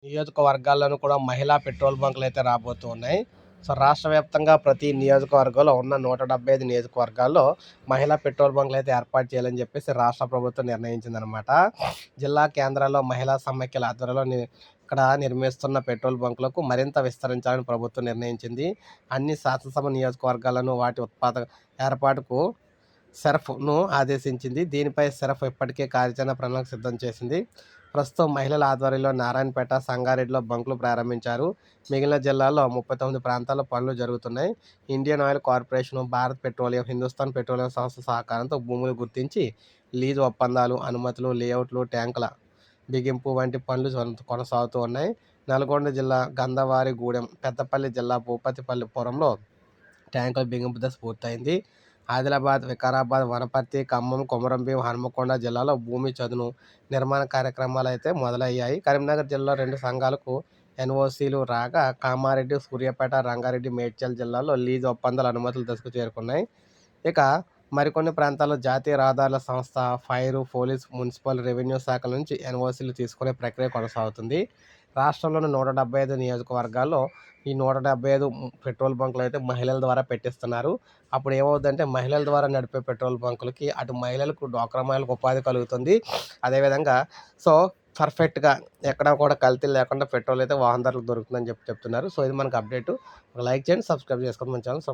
నియోజకవర్గాల్లోనూ కూడా మహిళా పెట్రోల్ బంకులైతే రాబోతూ ఉన్నాయి. సో, రాష్ట్ర వ్యాప్తంగా ప్రతి నియోజకవర్గంలో ఉన్న 175 నియోజకవర్గాల్లో మహిళా పెట్రోల్ బంకులైతే ఏర్పాటు చేయాలని చెప్పేసి రాష్ట్ర ప్రభుత్వం నిర్ణయించిందనమాట. జిల్లా కేంద్రాల్లో మహిళా సమైక్యల ఆధ్వర్యంలో ఇక్కడ నిర్మిస్తున్న పెట్రోల్ బంకులకు మరింత విస్తరించాలని ప్రభుత్వం నిర్ణయించింది. అన్ని శాసనసభ నియోజకవర్గాలను వాటి ఉత్పాదక ఏర్పాటుకు సెరఫ్‌ను ఆదేశించింది. దీనిపై సెరఫ్ ఇప్పటికే కార్యాచరణ ప్రణాళిక సిద్ధం చేసింది. ప్రస్తుతం మహిళల ఆధ్వర్యంలో నారాయణపేట, సంగారెడ్డిలో బంకులు ప్రారంభించారు. మిగిలిన జిల్లాల్లో 39 ప్రాంతాల్లో పనులు జరుగుతున్నాయి. Indian oil corporation, Bharat petroleum, Hindustan petroleum సంస్థ సహకారంతో భూములు గుర్తించి లీజు ఒప్పందాలు, అనుమతులు, లేఅవుట్లు, ట్యాంకుల బిగింపు వంటి పనులు కొనసాగుతూ ఉన్నాయి. నల్గొండ జిల్లా గంధవారిగూడెం, పెద్దపల్లి జిల్లా భూపతిపురంలో ట్యాంకుల బిగింపు దశ పూర్తయింది. ఆదిలాబాద్, వికారాబాద్, వనపర్తి, ఖమ్మం, కొమరంభీం, హన్మకొండ జిల్లాలో భూమి చదును నిర్మాణ కార్యక్రమాలు అయితే మొదలయ్యాయి. కరీంనగర్ జిల్లాలో 2 సంఘాలకు ఎన్ఓసీలు రాగా, కామారెడ్డి, సూర్యాపేట, రంగారెడ్డి, మేడ్చల్ జిల్లాల్లో లీజు ఒప్పందాలు అనుమతుల దశకు చేరుకున్నాయి. ఇక మరికొన్ని ప్రాంతాల్లో జాతీయ రహదారుల సంస్థ, ఫైర్, పోలీస్, మున్సిపల్, రెవెన్యూ శాఖల నుంచి ఎన్ఓసీలు తీసుకునే ప్రక్రియ కొనసాగుతుంది. రాష్ట్రంలోని 175 నియోజకవర్గాల్లో ఈ 175 పెట్రోల్ బంకులు అయితే మహిళల ద్వారా పెట్టిస్తున్నారు. అప్పుడు ఏమవుద్దంటే మహిళల ద్వారా నడిపే పెట్రోల్ బంకులకి అటు మహిళలకు, డ్వాక్రా మహిళలకు ఉపాధి కలుగుతుంది. అదేవిధంగా సో, పర్ఫెక్ట్‌గా ఎక్కడ కూడా కల్తీ లేకుండా పెట్రోల్ అయితే వాహనదారులకు దొరుకుతుందని చెప్తున్నారు. సో, ఇది మనకు అప్డేటు. లైక్ చేయండి, సబ్స్క్రైబ్ చేసుకోండి మన ఛానల్.